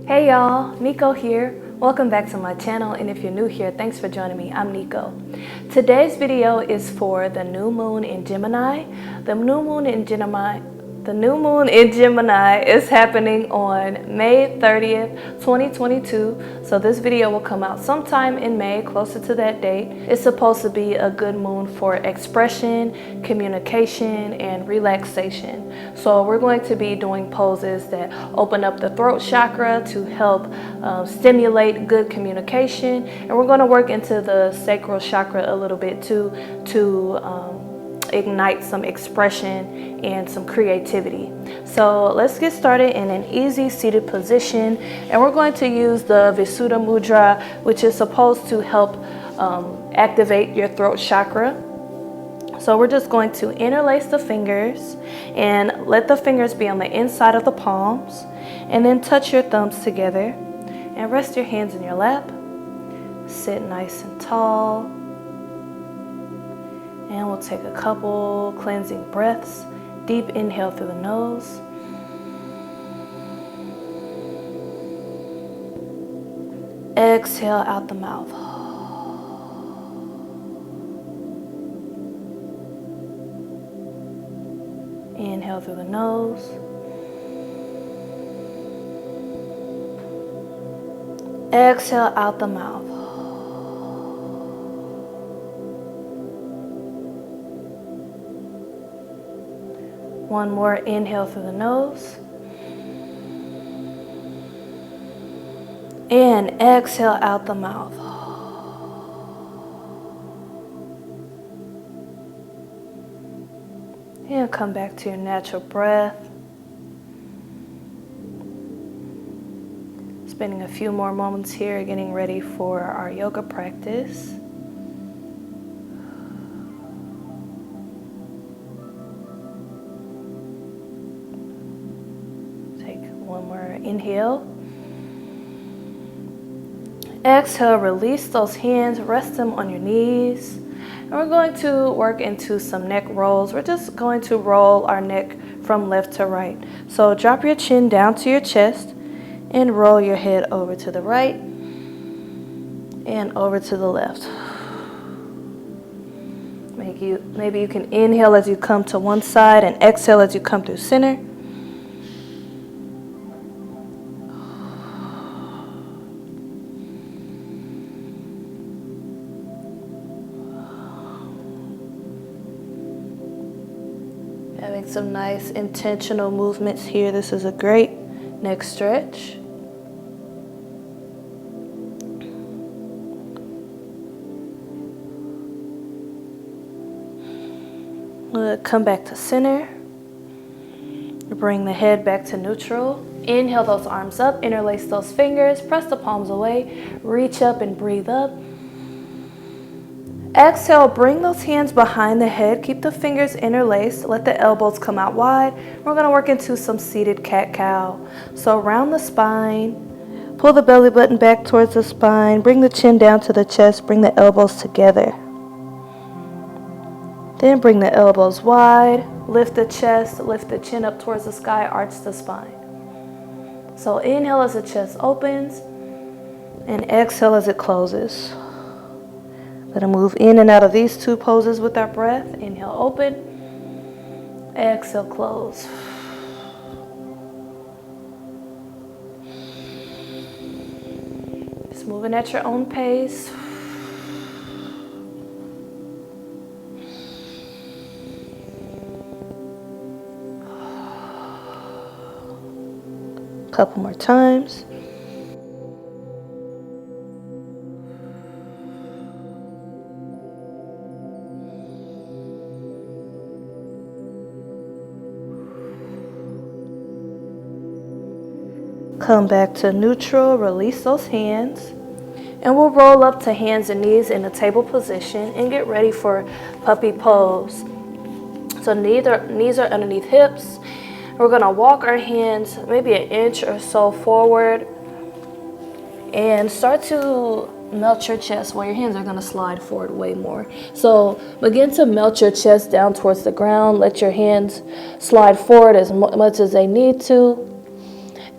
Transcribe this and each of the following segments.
Hey y'all, Nico here. Welcome back to my channel, and if you're new here, thanks for joining me. I'm Nico. Today's video is for the new moon in Gemini. The new moon in Gemini is happening on May 30th, 2022. So this video will come out sometime in May, closer to that date. It's supposed to be a good moon for expression, communication, and relaxation. So we're going to be doing poses that open up the throat chakra to help stimulate good communication. And we're going to work into the sacral chakra a little bit too, to ignite some expression and some creativity. So let's get started in an easy seated position, and we're going to use the Visuddha Mudra, which is supposed to help activate your throat chakra. So we're just going to interlace the fingers and let the fingers be on the inside of the palms, and then touch your thumbs together and rest your hands in your lap. Sit nice and tall. And we'll take a couple cleansing breaths. Deep inhale through the nose. Exhale out the mouth. Inhale through the nose. Exhale out the mouth. One more inhale through the nose. And exhale out the mouth. And come back to your natural breath. Spending a few more moments here getting ready for our yoga practice. One more inhale. Exhale, release those hands, rest them on your knees. And we're going to work into some neck rolls. We're just going to roll our neck from left to right. So drop your chin down to your chest and roll your head over to the right and over to the left. Maybe you can inhale as you come to one side and exhale as you come through center. Having some nice intentional movements here. This is a great neck stretch. We'll come back to center. Bring the head back to neutral. Inhale those arms up, interlace those fingers, press the palms away, reach up and breathe up. Exhale, bring those hands behind the head. Keep the fingers interlaced. Let the elbows come out wide. We're going to work into some seated cat-cow. So round the spine. Pull the belly button back towards the spine. Bring the chin down to the chest. Bring the elbows together. Then bring the elbows wide. Lift the chest. Lift the chin up towards the sky. Arch the spine. So inhale as the chest opens. And exhale as it closes. Let us move in and out of these two poses with our breath. Inhale, open. Exhale, close. Just moving at your own pace. Couple more times. Come back to neutral, release those hands, and we'll roll up to hands and knees in a table position and get ready for puppy pose. So knees are underneath hips. We're gonna walk our hands maybe an inch or so forward and start to melt your chest. Well, your hands are gonna slide forward way more. So begin to melt your chest down towards the ground. Let your hands slide forward as much as they need to.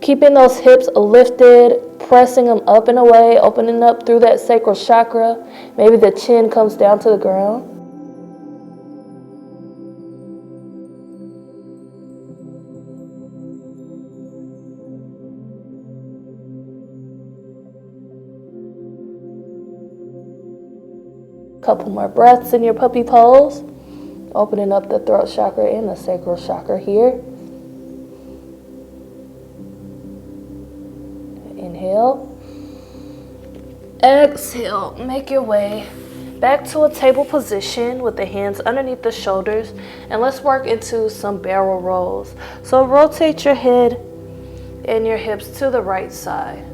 Keeping those hips lifted, pressing them up and away, opening up through that sacral chakra. Maybe the chin comes down to the ground. Couple more breaths in your puppy pose, opening up the throat chakra and the sacral chakra here. Inhale. Exhale. Make your way back to a table position with the hands underneath the shoulders, and let's work into some barrel rolls. So rotate your head and your hips to the right side.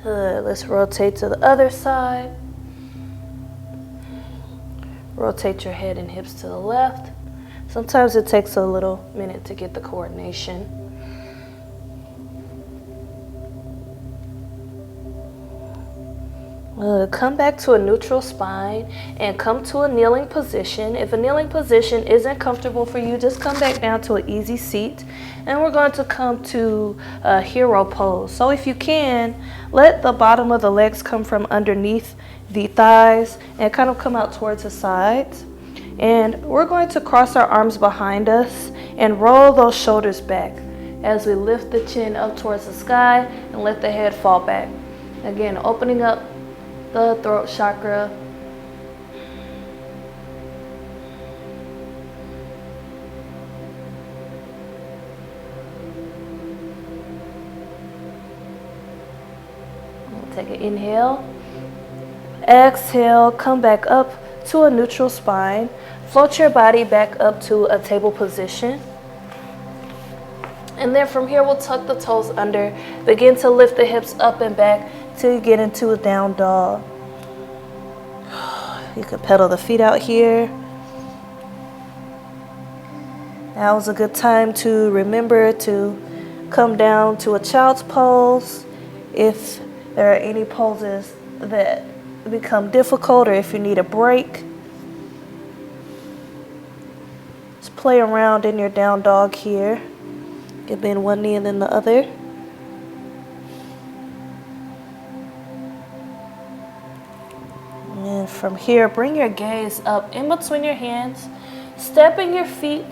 Good. Let's rotate to the other side. Rotate your head and hips to the left. Sometimes it takes a little minute to get the coordination. Come back to a neutral spine and come to a kneeling position. If a kneeling position isn't comfortable for you, just come back down to an easy seat. And we're going to come to a hero pose. So if you can, let the bottom of the legs come from underneath the thighs and kind of come out towards the sides. And we're going to cross our arms behind us and roll those shoulders back as we lift the chin up towards the sky and let the head fall back. Again, opening up the throat chakra. We'll take an inhale. Exhale, come back up to a neutral spine. Float your body back up to a table position. And then from here, we'll tuck the toes under. Begin to lift the hips up and back till you get into a down dog. You can pedal the feet out here. Now is a good time to remember to come down to a child's pose. If there are any poses that become difficult or if you need a break, just play around in your down dog here. You can bend one knee and then the other. And from here, bring your gaze up in between your hands, stepping your feet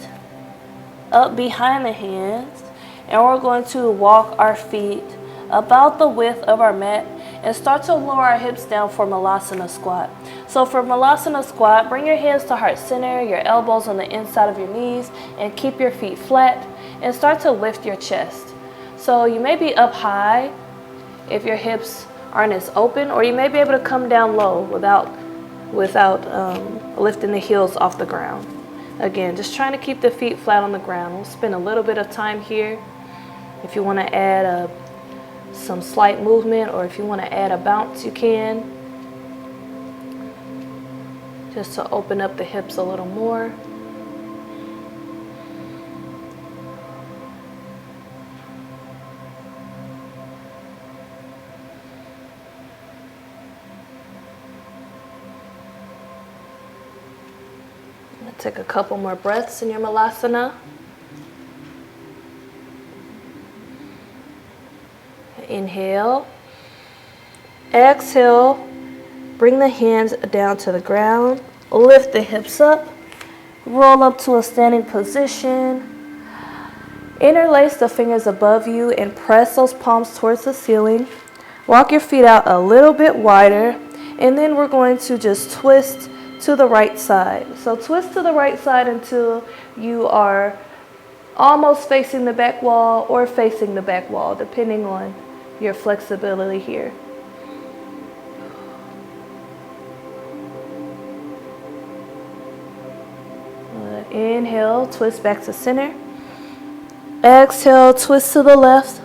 up behind the hands, and we're going to walk our feet about the width of our mat and start to lower our hips down for Malasana squat. So for Malasana squat, bring your hands to heart center, your elbows on the inside of your knees, and keep your feet flat and start to lift your chest. So you may be up high if your hips aren't as open, or you may be able to come down low without lifting the heels off the ground. Again, just trying to keep the feet flat on the ground. We'll spend a little bit of time here. If you want to add some slight movement, or if you want to add a bounce, you can. Just to open up the hips a little more. Take a couple more breaths in your Malasana. Inhale. Exhale. Bring the hands down to the ground. Lift the hips up. Roll up to a standing position. Interlace the fingers above you and press those palms towards the ceiling. Walk your feet out a little bit wider. And then we're going to just twist to the right side. So twist to the right side until you are almost facing the back wall or facing the back wall, depending on your flexibility here. Inhale, twist back to center. Exhale, twist to the left.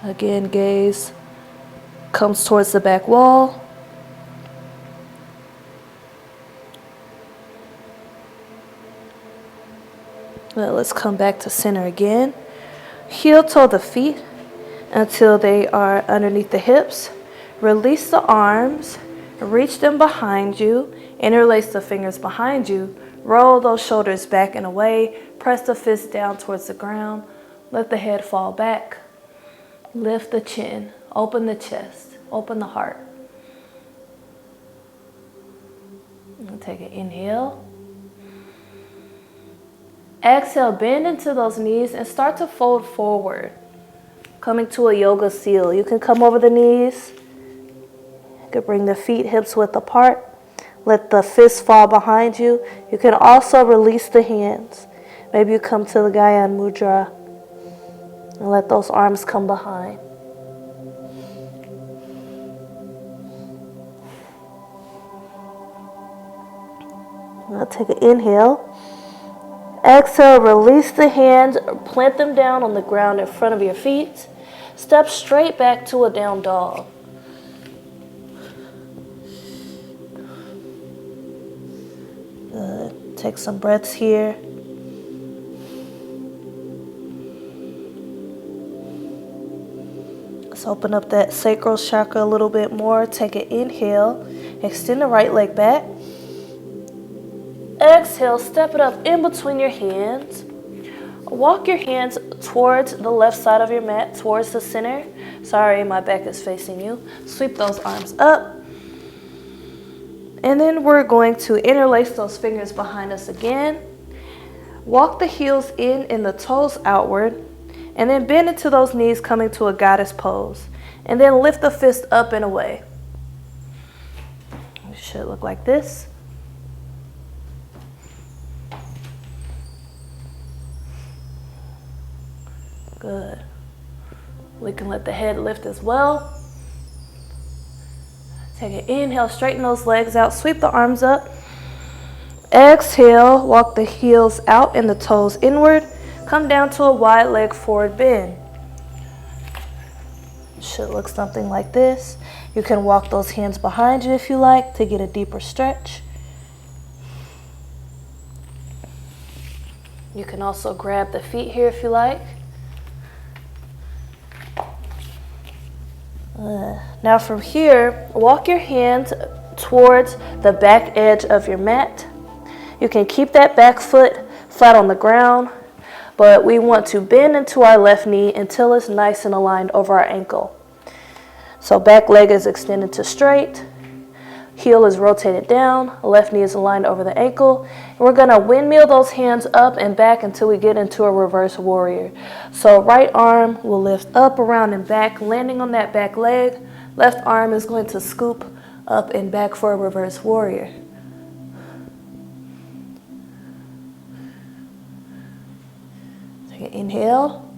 Again, gaze comes towards the back wall. Now let's come back to center again. Heel toe the feet until they are underneath the hips. Release the arms, reach them behind you, interlace the fingers behind you, roll those shoulders back and away, press the fist down towards the ground, let the head fall back, lift the chin, open the chest, open the heart. And take an inhale. Exhale, bend into those knees and start to fold forward, coming to a yoga seal. You can come over the knees. You can bring the feet hips width apart. Let the fists fall behind you. You can also release the hands. Maybe you come to the Gyan Mudra and let those arms come behind. Now take an inhale. Exhale, release the hands, plant them down on the ground in front of your feet. Step straight back to a down dog. Good. Take some breaths here. Let's open up that sacral chakra a little bit more. Take an inhale. Extend the right leg back. Exhale, step it up in between your hands. Walk your hands towards the left side of your mat, towards the center. Sorry, my back is facing you. Sweep those arms up. And then we're going to interlace those fingers behind us again. Walk the heels in and the toes outward. And then bend into those knees, coming to a goddess pose. And then lift the fist up and away. It should look like this. Good. We can let the head lift as well. Take an inhale, straighten those legs out, sweep the arms up. Exhale, walk the heels out and the toes inward. Come down to a wide leg forward bend. Should look something like this. You can walk those hands behind you if you like to get a deeper stretch. You can also grab the feet here if you like. Now from here, walk your hands towards the back edge of your mat. You can keep that back foot flat on the ground, but we want to bend into our left knee until it's nice and aligned over our ankle. So back leg is extended to straight, heel is rotated down, left knee is aligned over the ankle. And we're gonna windmill those hands up and back until we get into a reverse warrior. So right arm will lift up, around, and back, landing on that back leg. Left arm is going to scoop up and back for a reverse warrior. Take an inhale.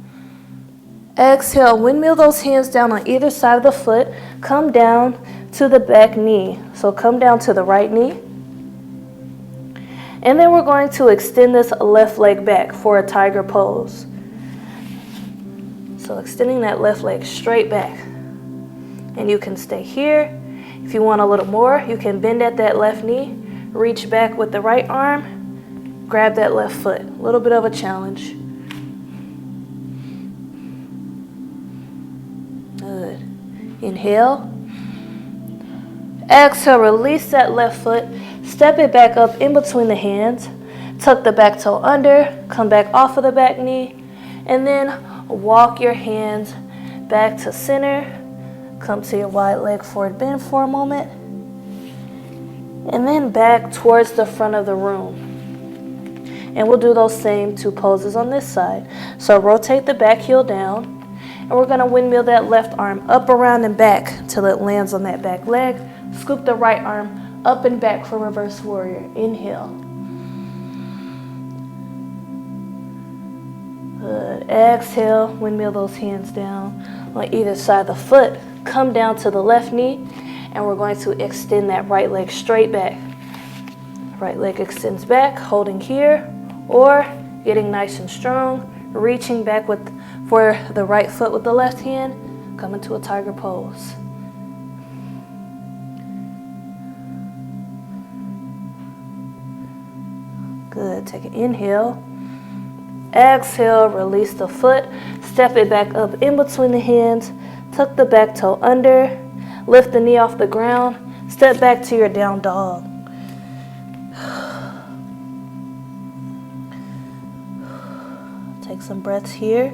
Exhale, windmill those hands down on either side of the foot. Come down to the back knee. So come down to the right knee. And then we're going to extend this left leg back for a tiger pose. So extending that left leg straight back. And you can stay here. If you want a little more, you can bend at that left knee, reach back with the right arm, grab that left foot. A little bit of a challenge. Good. Inhale. Exhale, release that left foot. Step it back up in between the hands. Tuck the back toe under. Come back off of the back knee. And then walk your hands back to center. Come to your wide leg forward bend for a moment. And then back towards the front of the room. And we'll do those same two poses on this side. So rotate the back heel down. And we're going to windmill that left arm up, around, and back until it lands on that back leg. Scoop the right arm up and back for reverse warrior. Inhale. Good. Exhale, windmill those hands down on either side of the foot. Come down to the left knee, and we're going to extend that right leg straight back. Right leg extends back, holding here, or getting nice and strong, reaching back for the right foot with the left hand, come into a tiger pose. Good. Take an inhale. Exhale, release the foot. Step it back up in between the hands. Tuck the back toe under. Lift the knee off the ground. Step back to your down dog. Take some breaths here.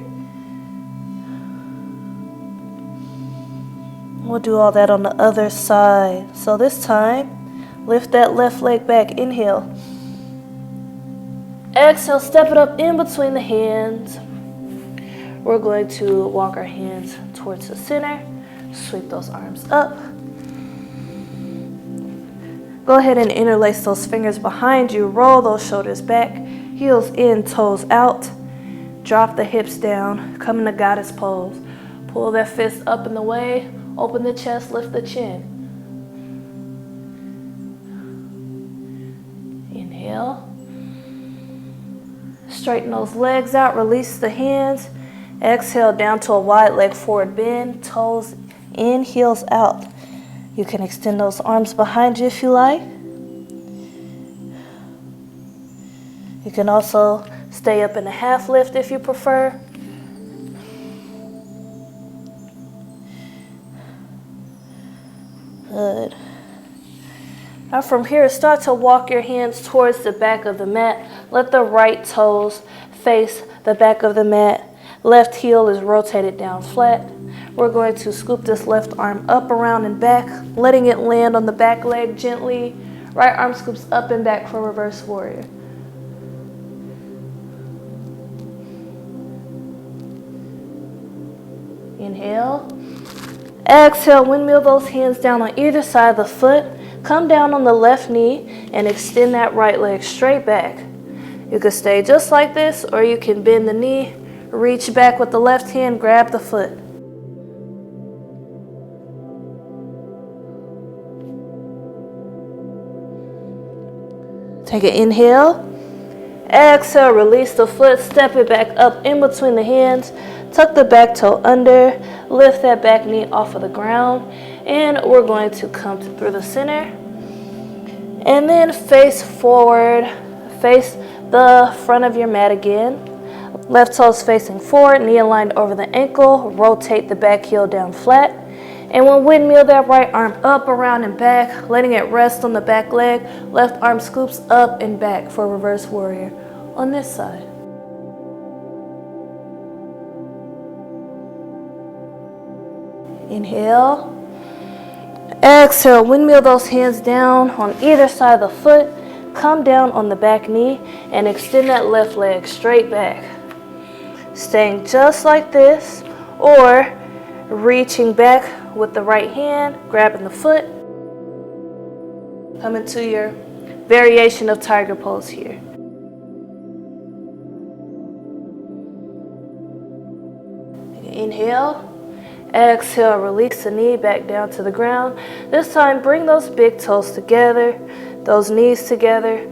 We'll do all that on the other side. So this time, lift that left leg back. Inhale. Exhale, step it up in between the hands. We're going to walk our hands towards the center. Sweep those arms up. Go ahead and interlace those fingers behind you. Roll those shoulders back. Heels in, toes out. Drop the hips down. Come into goddess pose. Pull that fist up and away. Open the chest, lift the chin. Inhale. Straighten those legs out, release the hands. Exhale down to a wide leg forward bend, toes in, heels out. You can extend those arms behind you if you like. You can also stay up in a half lift if you prefer. Good. Now from here, start to walk your hands towards the back of the mat. Let the right toes face the back of the mat. Left heel is rotated down flat. We're going to scoop this left arm up, around, and back, letting it land on the back leg gently. Right arm scoops up and back for reverse warrior. Inhale. Exhale, windmill those hands down on either side of the foot. Come down on the left knee and extend that right leg straight back. You can stay just like this, or you can bend the knee, reach back with the left hand, grab the foot. Take an inhale. Exhale, release the foot, step it back up in between the hands. Tuck the back toe under, lift that back knee off of the ground, and we're going to come through the center. And then face forward, face the front of your mat again. Left toes facing forward, knee aligned over the ankle, rotate the back heel down flat. And we'll windmill that right arm up, around, and back, letting it rest on the back leg. Left arm scoops up and back for reverse warrior on this side. Inhale. Exhale, windmill those hands down on either side of the foot. Come down on the back knee and extend that left leg straight back. Staying just like this, or reaching back with the right hand, grabbing the foot. Come into your variation of tiger pose here. Inhale. Exhale, release the knee back down to the ground. This time, bring those big toes together, those knees together.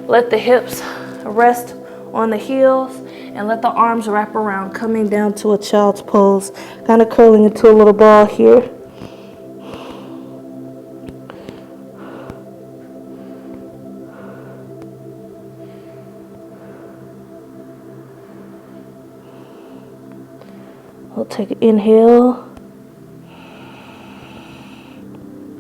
Let the hips rest on the heels and let the arms wrap around, coming down to a child's pose, kind of curling into a little ball here. We'll take an inhale.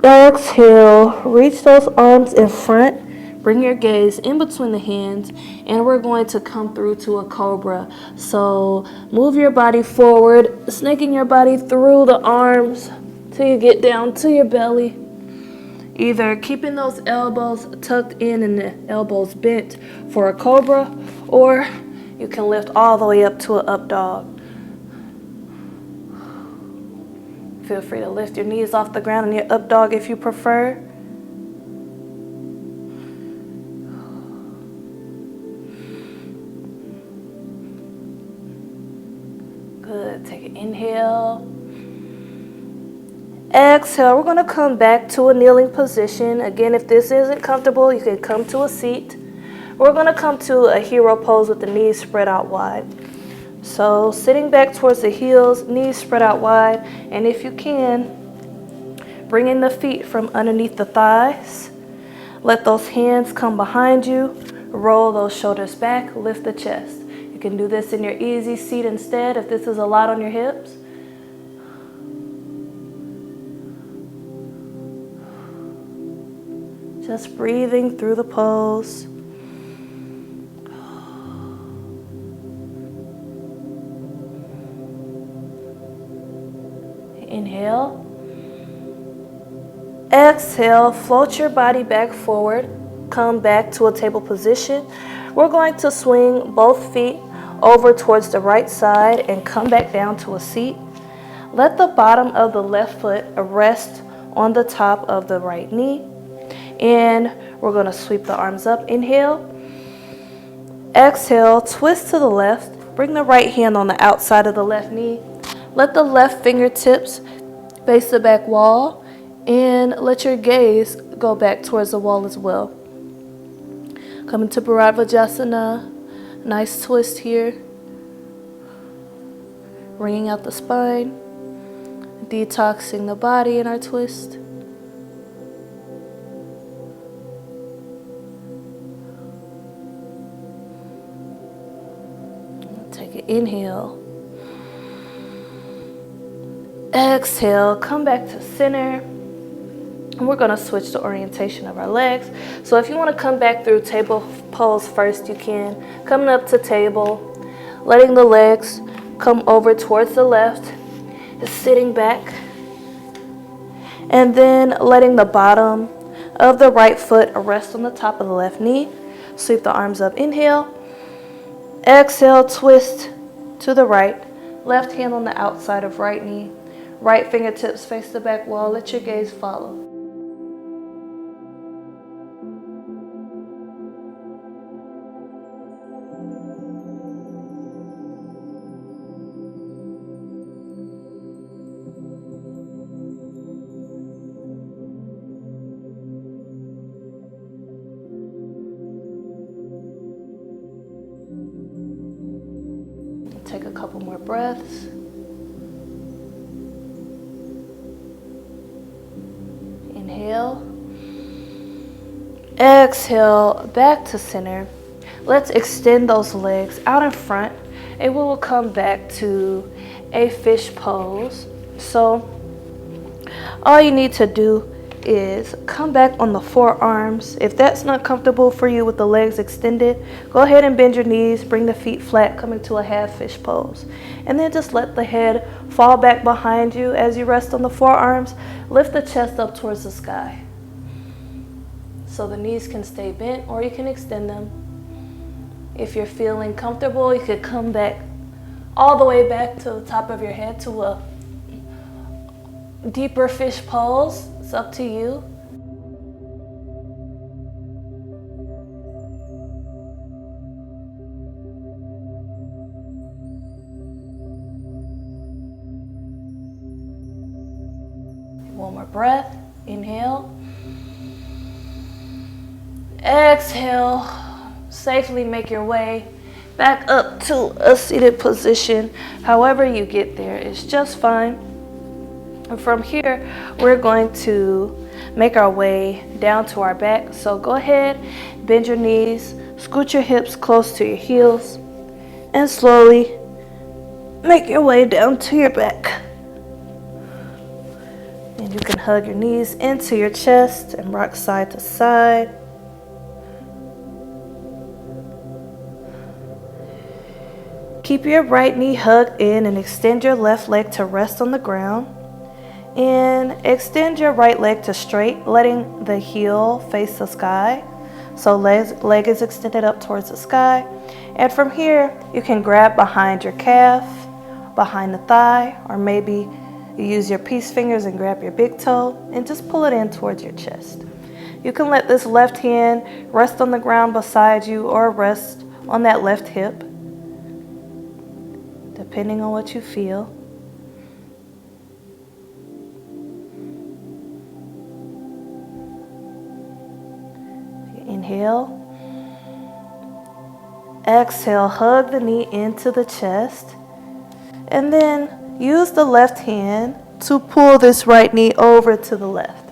Exhale, reach those arms in front. Bring your gaze in between the hands, and we're going to come through to a cobra. So move your body forward, snaking your body through the arms till you get down to your belly. Either keeping those elbows tucked in and the elbows bent for a cobra, or you can lift all the way up to an up dog. Feel free to lift your knees off the ground in your up dog if you prefer. Good. Take an inhale. Exhale. We're going to come back to a kneeling position. Again, if this isn't comfortable, you can come to a seat. We're going to come to a hero pose with the knees spread out wide. So sitting back towards the heels, knees spread out wide, and if you can, bring in the feet from underneath the thighs. Let those hands come behind you. Roll those shoulders back, lift the chest. You can do this in your easy seat instead if this is a lot on your hips. Just breathing through the pose. Inhale. Exhale, float your body back forward. Come back to a table position. We're going to swing both feet over towards the right side and come back down to a seat. Let the bottom of the left foot rest on the top of the right knee. And we're going to sweep the arms up. Inhale. Exhale, twist to the left. Bring the right hand on the outside of the left knee. Let the left fingertips face the back wall and let your gaze go back towards the wall as well. Come into Bharadvajasana. Nice twist here. Wringing out the spine. Detoxing the body in our twist. Take an inhale. Exhale, come back to center. And we're going to switch the orientation of our legs. So if you want to come back through table pose first, you can. Coming up to table, letting the legs come over towards the left, sitting back, and then letting the bottom of the right foot rest on the top of the left knee. Sweep the arms up. Inhale. Exhale, twist to the right. Left hand on the outside of right knee. Right fingertips face the back wall. Let your gaze follow. Take a couple more breaths. Inhale. Exhale, back to center. Let's extend those legs out in front and we will come back to a fish pose. So all you need to do is come back on the forearms. If that's not comfortable for you with the legs extended, go ahead and bend your knees, bring the feet flat, come into a half fish pose. And then just let the head fall back behind you as you rest on the forearms. Lift the chest up towards the sky. So the knees can stay bent or you can extend them. If you're feeling comfortable, you could come back all the way back to the top of your head to a deeper fish pose. It's up to you. One more breath. Inhale. Exhale. Safely make your way back up to a seated position. However you get there is just fine. And from here, we're going to make our way down to our back. So go ahead, bend your knees, scoot your hips close to your heels, and slowly make your way down to your back. And you can hug your knees into your chest and rock side to side. Keep your right knee hugged in and extend your left leg to rest on the ground. And extend your right leg to straight, letting the heel face the sky. So leg is extended up towards the sky. And from here, you can grab behind your calf, behind the thigh, or maybe you use your peace fingers and grab your big toe and just pull it in towards your chest. You can let this left hand rest on the ground beside you or rest on that left hip, depending on what you feel. Inhale. Exhale, hug the knee into the chest. And then use the left hand to pull this right knee over to the left.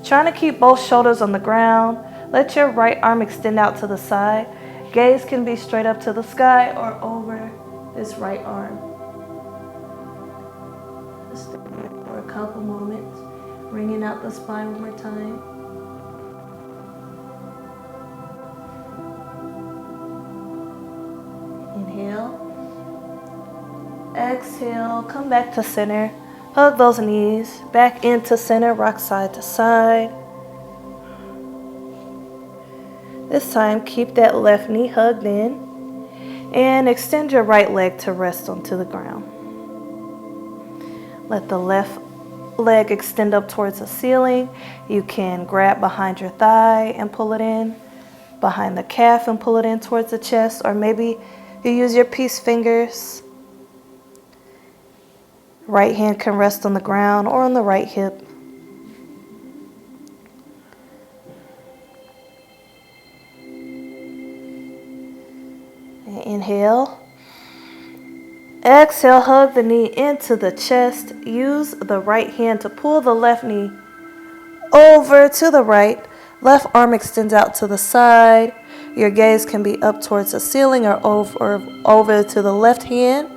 Trying to keep both shoulders on the ground. Let your right arm extend out to the side. gaze can be straight up to the sky or over this right arm. Just stay there for a couple moments, wringing out the spine one more time. Inhale. Exhale, come back to center. Hug those knees back into center, rock side to side. This time, keep that left knee hugged in and extend your right leg to rest onto the ground. Let the left leg extend up towards the ceiling. You can grab behind your thigh and pull it in, behind the calf and pull it in towards the chest, or maybe you use your peace fingers. Right hand can rest on the ground or on the right hip. And inhale. Exhale, hug the knee into the chest. Use the right hand to pull the left knee over to the right. Left arm extends out to the side. Your gaze can be up towards the ceiling or over to the left hand.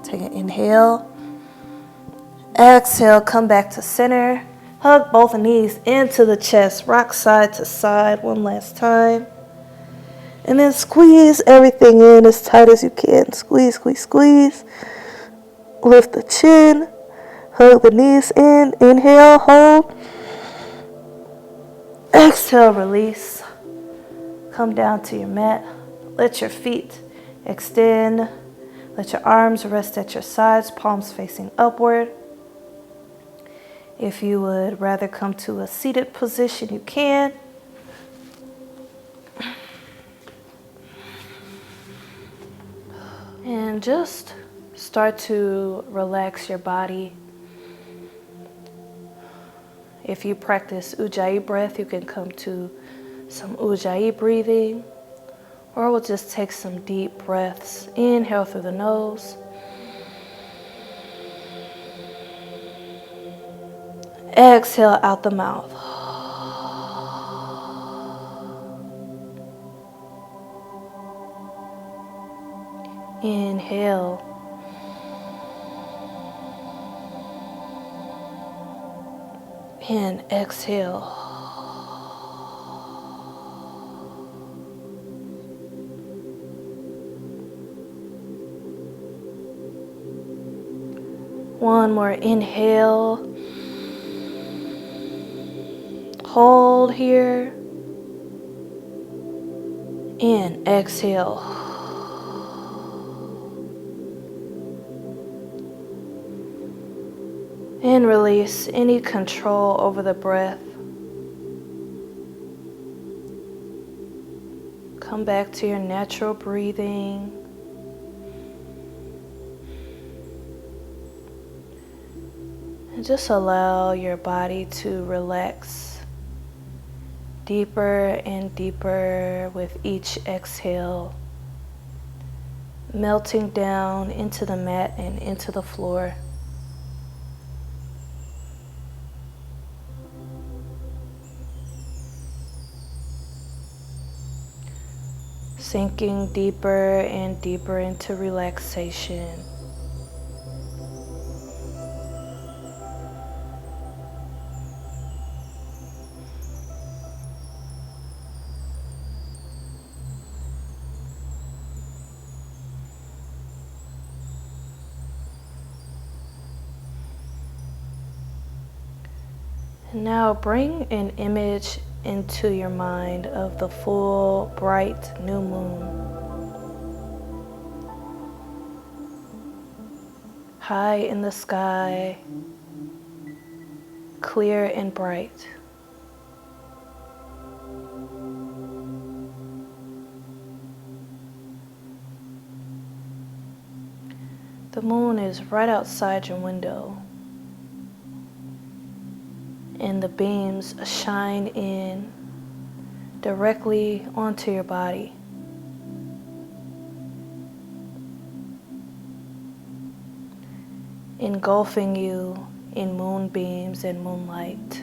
Take an inhale. Exhale, come back to center. Hug both knees into the chest, rock side to side one last time. And then squeeze everything in as tight as you can. Squeeze, squeeze, squeeze. Lift the chin. Hug the knees in. Inhale, hold. Exhale, release. Come down to your mat. Let your feet extend. Let your arms rest at your sides, palms facing upward. If you would rather come to a seated position, you can. And just start to relax your body. If you practice Ujjayi breath, you can come to some Ujjayi breathing. Or we'll just take some deep breaths. Inhale through the nose. Exhale out the mouth. Inhale. And exhale. One more inhale. Hold here. And exhale. And release any control over the breath. Come back to your natural breathing. And just allow your body to relax deeper and deeper with each exhale, melting down into the mat and into the floor. Sinking deeper and deeper into relaxation. And now bring an image into your mind of the full, bright new moon. High in the sky, clear and bright. The moon is right outside your window, and the beams shine in directly onto your body. Engulfing you in moonbeams and moonlight.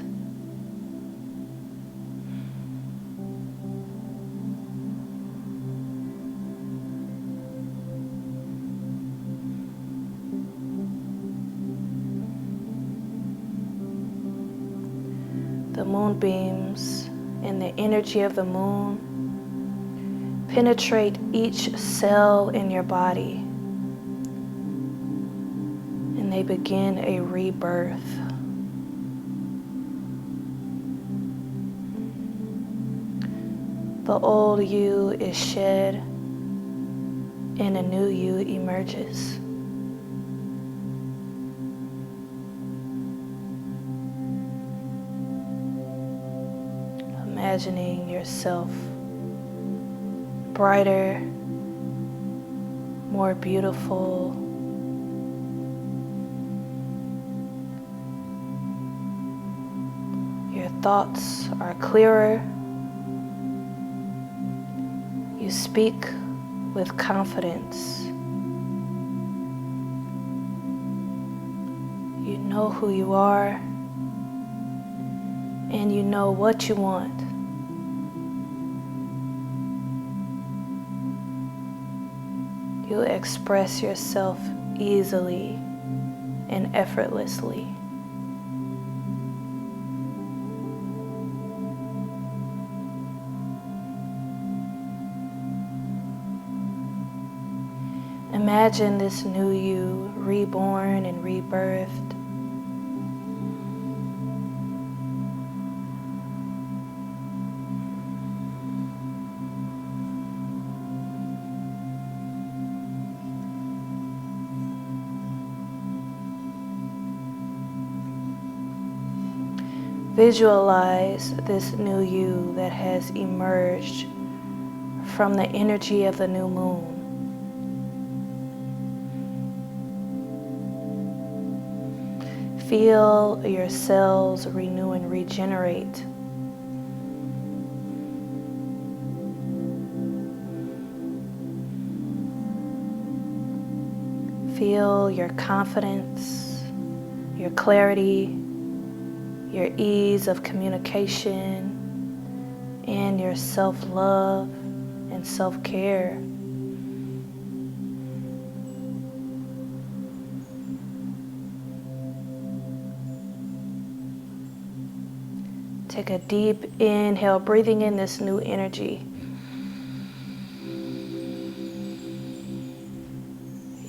The moonbeams and the energy of the moon penetrate each cell in your body, and they begin a rebirth. The old you is shed and a new you emerges. Imagining yourself brighter, more beautiful, your thoughts are clearer, you speak with confidence, you know who you are, and you know what you want. You express yourself easily and effortlessly. Imagine this new you reborn and rebirthed. Visualize this new you that has emerged from the energy of the new moon. Feel your cells renew and regenerate. Feel your confidence, your clarity, your ease of communication, and your self-love and self-care. Take a deep inhale, breathing in this new energy.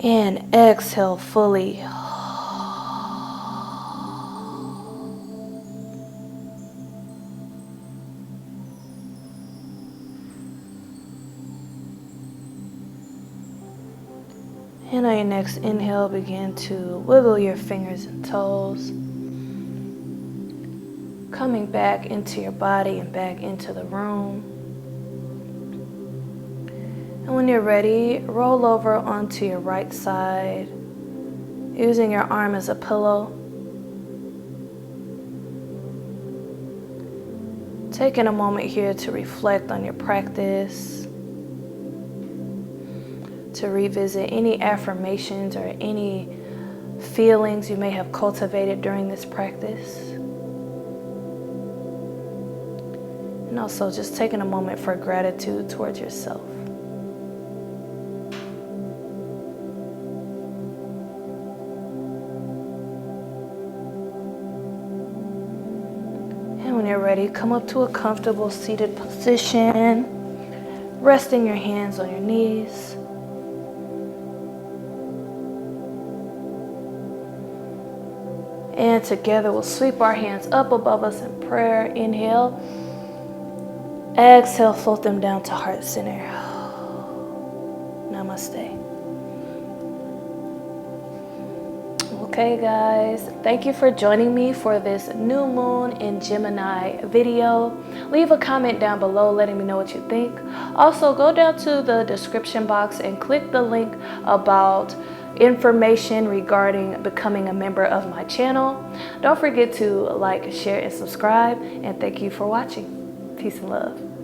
And exhale fully. And on your next inhale, begin to wiggle your fingers and toes, coming back into your body and back into the room. And when you're ready, roll over onto your right side, using your arm as a pillow. Taking a moment here to reflect on your practice, to revisit any affirmations or any feelings you may have cultivated during this practice. And also just taking a moment for gratitude towards yourself. And when you're ready, come up to a comfortable seated position, resting your hands on your knees. And together we'll sweep our hands up above us in prayer. Inhale. Exhale, float them down to heart center. Namaste. Okay guys, thank you for joining me for this new moon in Gemini video. Leave a comment down below letting me know what you think. Also, go down to the description box and click the link about information regarding becoming a member of my channel. Don't forget to like, share, and subscribe. And thank you for watching. Peace and love.